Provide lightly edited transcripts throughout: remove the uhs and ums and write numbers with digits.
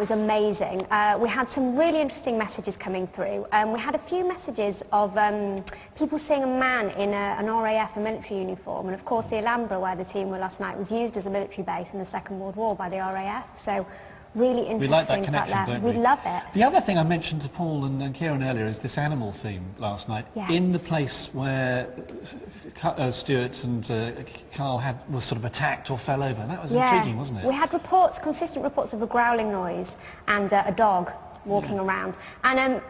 was amazing. We had some really interesting messages coming through. We had a few messages of people seeing a man in an RAF, a military uniform, and of course the Alhambra, where the team were last night, was used as a military base in the Second World War by the RAF. So really interesting. We like that connection, don't we? We love it. The other thing I mentioned to Paul and Kieran earlier is this animal theme last night. Yes. In the place where Stuart and Carl was sort of attacked or fell over. That was intriguing, wasn't it? We had reports, consistent reports of a growling noise and a dog walking around. And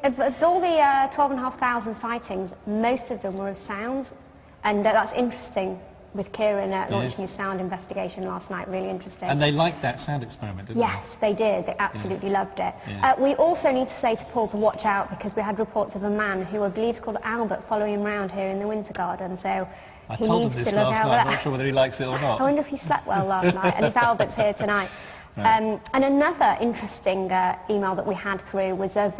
of all the 12,500 sightings, most of them were of sounds, and that's interesting. With Kieran launching his sound investigation last night, really interesting. And they liked that sound experiment, didn't they? Yes, they did. They absolutely loved it. Yeah. We also need to say to Paul to watch out, because we had reports of a man who I believe is called Albert following him around here in the Winter Garden, so he needs to look out. I'm not sure whether he likes it or not. I wonder if he slept well last night, and if Albert's here tonight. Right. And another interesting email that we had through was of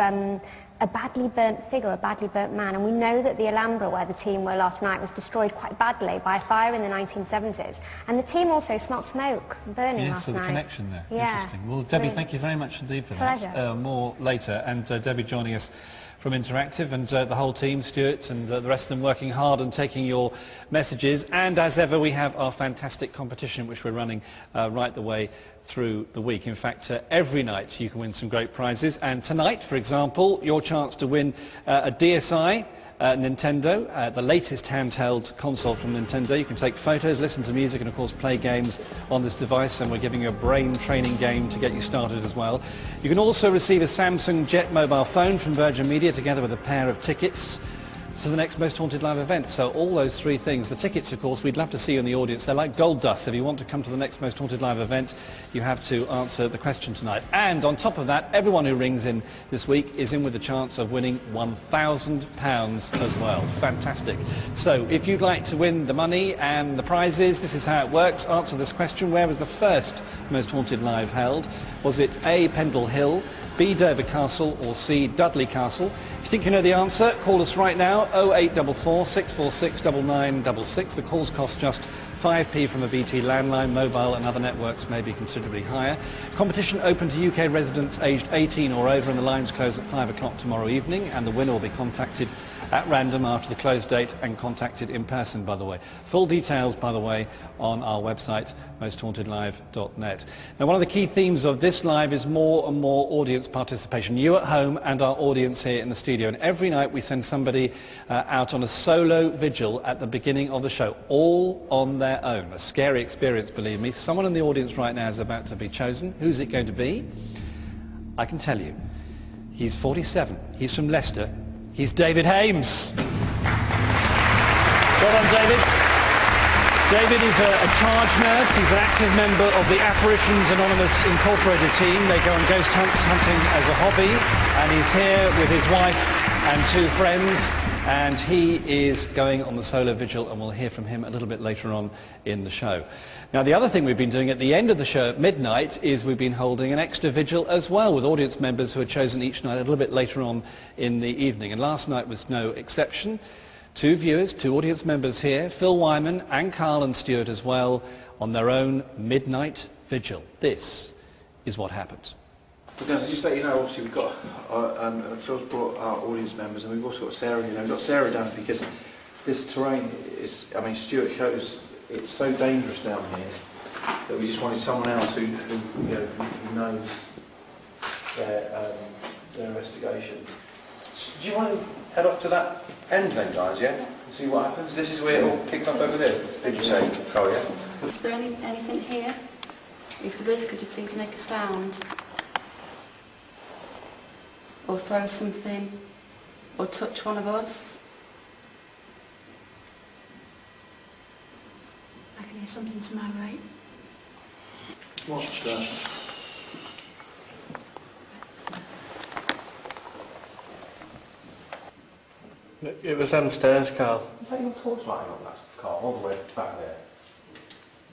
a badly burnt figure, a badly burnt man, and we know that the Alhambra, where the team were last night, was destroyed quite badly by a fire in the 1970s, and the team also smelt smoke burning last night. Yes, so the connection there. Yeah. Interesting. Well, Debbie, thank you very much indeed for that. More later, and Debbie joining us from Interactive, and the whole team, Stuart and the rest of them, working hard and taking your messages. And as ever, we have our fantastic competition, which we're running right the way through the week. In fact, every night you can win some great prizes, and tonight, for example, your chance to win a DSi Nintendo, the latest handheld console from Nintendo. You can take photos, listen to music, and of course play games on this device, and we're giving you a brain training game to get you started as well. You can also receive a Samsung Jet mobile phone from Virgin Media, together with a pair of tickets to the next Most Haunted Live event. So all those three things. The tickets, of course, we'd love to see you in the audience. They're like gold dust. If you want to come to the next Most Haunted Live event, you have to answer the question tonight. And on top of that, everyone who rings in this week is in with the chance of winning £1,000 as well. Fantastic. So if you'd like to win the money and the prizes, this is how it works. Answer this question. Where was the first Most Haunted Live held? Was it A, Pendle Hill, B, Dover Castle, or C, Dudley Castle? If you think you know the answer, call us right now, 0844 646 9966. The calls cost just 5p from a BT landline. Mobile and other networks may be considerably higher. Competition open to UK residents aged 18 or over, and the lines close at 5 o'clock tomorrow evening, and the winner will be contacted at random after the close date and contacted in person, by the way. Full details, by the way, on our website, mosthauntedlive.net. Now, one of the key themes of this live is more and more audience participation. You at home and our audience here in the studio. And every night we send somebody out on a solo vigil at the beginning of the show, all on their own. A scary experience, believe me. Someone in the audience right now is about to be chosen. Who's it going to be? I can tell you. He's 47. He's from Leicester. He's David Hames. Well done, David. David is a charge nurse. He's an active member of the Apparitions Anonymous Incorporated team. They go on ghost hunts, hunting as a hobby. And he's here with his wife and two friends. And he is going on the solo vigil, and we'll hear from him a little bit later on in the show. Now, the other thing we've been doing at the end of the show at midnight is we've been holding an extra vigil as well, with audience members who are chosen each night a little bit later on in the evening. And last night was no exception. Two viewers, two audience members here, Phil Wyman and Carl and Stuart as well, on their own midnight vigil. This is what happened. Just to let you know, obviously we've got, Phil's brought our audience members, and we've also got Sarah, you know, we've got Sarah down because this terrain is, I mean, Stuart shows it's so dangerous down here that we just wanted someone else who you know, who knows their investigation. Do you want to head off to that end then, guys, yeah? See what happens? This is where it all kicked off over there, did you say, Carl, yeah? Is there anything here? If there is, could you please make a sound? Or throw something? Or touch one of us? I can hear something to my right. What's that? It was downstairs, Carl. Is that your torchlight on that car, all the way back there?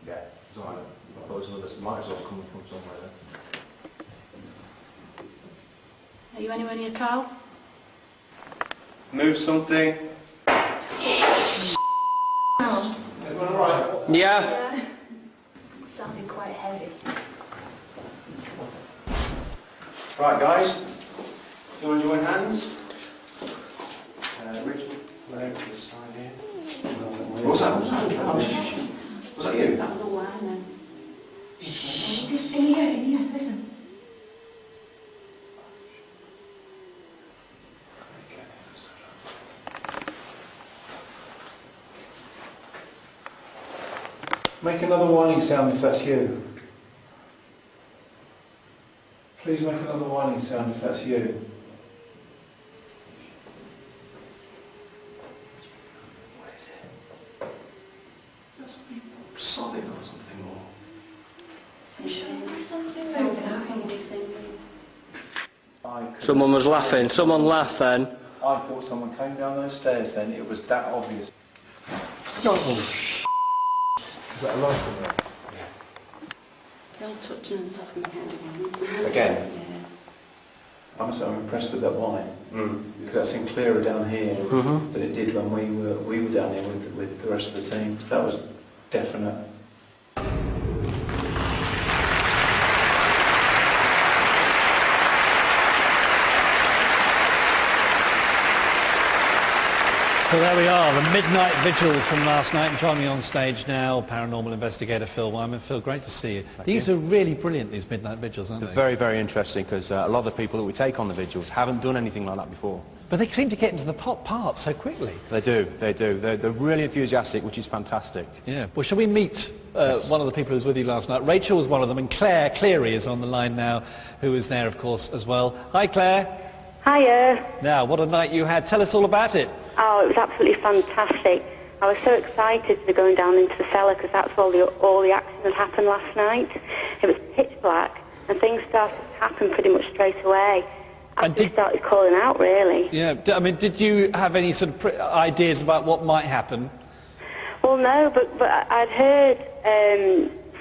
Yeah, it's alright. I thought it was another, might as well come from somewhere then. Are you anywhere near Carl? Move something. Everyone alright? Yeah. It sounded quite heavy. Right, guys. Do you want to join hands? Rachel, over to the side here. What's that? Was that you? That was a while then. In here, listen. Make another whining sound if that's you. Please make another whining sound if that's you. What is it? Is that something sobbing or something? Someone was laughing. Someone laughed then. I thought someone came down those stairs then. It was that obvious. Is that a light in there? They're all touching and stuff in my head Again? Yeah. I must say I'm impressed with that wine. Because that seemed clearer down here than it did when we were down here with the rest of the team. That was definite. So there we are, the midnight vigil from last night, and joining me on stage now, paranormal investigator Phil Wyman. Phil, great to see you. These are really brilliant, these midnight vigils, aren't they? They're very, very interesting, because a lot of the people that we take on the vigils haven't done anything like that before. But they seem to get into the part so quickly. They do, they do. They're really enthusiastic, which is fantastic. Yeah. Well, shall we meet Yes. one of the people who was with you last night? Rachel was one of them, and Claire Cleary is on the line now, who is there, of course, as well. Hi, Claire. Hiya. Now, what a night you had. Tell us all about it. Oh, it was absolutely fantastic. I was so excited to be going down into the cellar because that's all the action that happened last night. It was pitch black and things started to happen pretty much straight away. After we started calling out, really. Yeah, I mean, did you have any sort of ideas about what might happen? Well, no, but I'd heard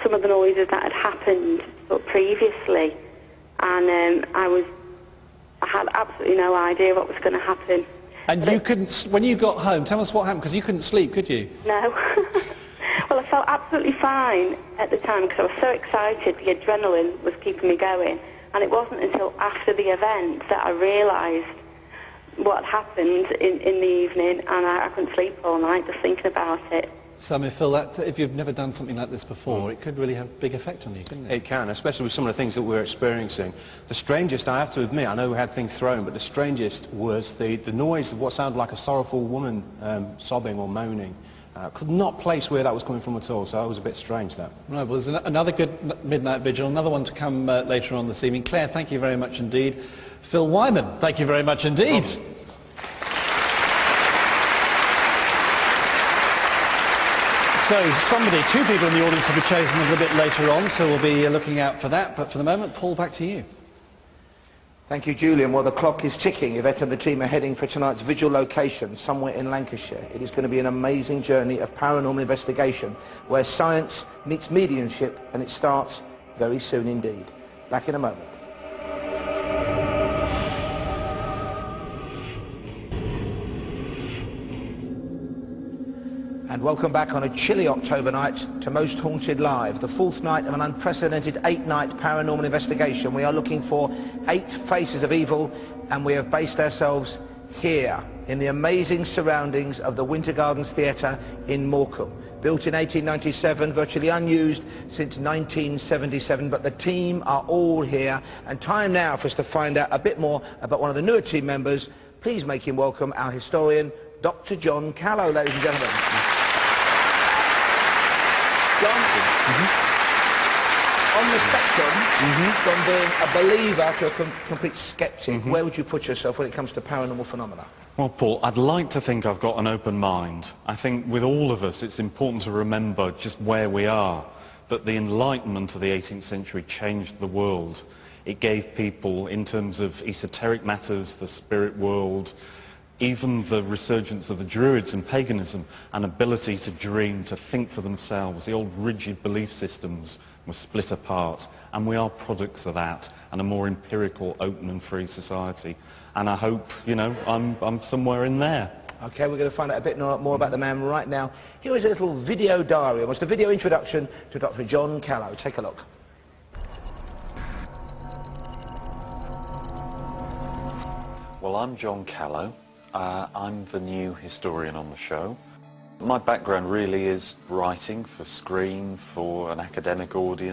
some of the noises that had happened previously, and I had absolutely no idea what was going to happen. And you couldn't, when you got home, tell us what happened, because you couldn't sleep, could you? No. Well, I felt absolutely fine at the time because I was so excited. The adrenaline was keeping me going. And it wasn't until after the event that I realised what happened in the evening, and I couldn't sleep all night just thinking about it. So, I mean, Phil, that, if you've never done something like this before, it could really have a big effect on you, couldn't it? It can, especially with some of the things that we're experiencing. The strangest, I have to admit, I know we had things thrown, but the strangest was the noise of what sounded like a sorrowful woman sobbing or moaning. Could not place where that was coming from at all, so that was a bit strange, that. Right, well, there's another good midnight vigil, another one to come later on this evening. Claire, thank you very much indeed. Phil Wyman, thank you very much indeed. So two people in the audience will be chosen a little bit later on, so we'll be looking out for that. But for the moment, Paul, back to you. Thank you, Julian. Well, the clock is ticking. Yvette and the team are heading for tonight's vigil location, somewhere in Lancashire. It is going to be an amazing journey of paranormal investigation, where science meets mediumship, and it starts very soon indeed. Back in a moment. And welcome back on a chilly October night to Most Haunted Live, the fourth night of an unprecedented 8-night paranormal investigation. We are looking for 8 faces of evil, and we have based ourselves here in the amazing surroundings of the Winter Gardens Theatre in Morecambe. Built in 1897, virtually unused since 1977, but the team are all here, and time now for us to find out a bit more about one of the newer team members. Please make him welcome our historian, Dr. John Callow, ladies and gentlemen. John, on the spectrum, from being a believer to a complete sceptic, where would you put yourself when it comes to paranormal phenomena? Well, Paul, I'd like to think I've got an open mind. I think with all of us, it's important to remember just where we are, that the Enlightenment of the 18th century changed the world. It gave people, in terms of esoteric matters, the spirit world, even the resurgence of the Druids and paganism, an ability to dream, to think for themselves. The old rigid belief systems were split apart, and we are products of that, and a more empirical, open and free society. And I hope, you know, I'm somewhere in there. Okay, we're going to find out a bit more about the man right now. Here is a little video diary, almost a video introduction to Dr. John Callow. Take a look. Well, I'm John Callow. I'm the new historian on the show. My background really is writing for screen, for an academic audience.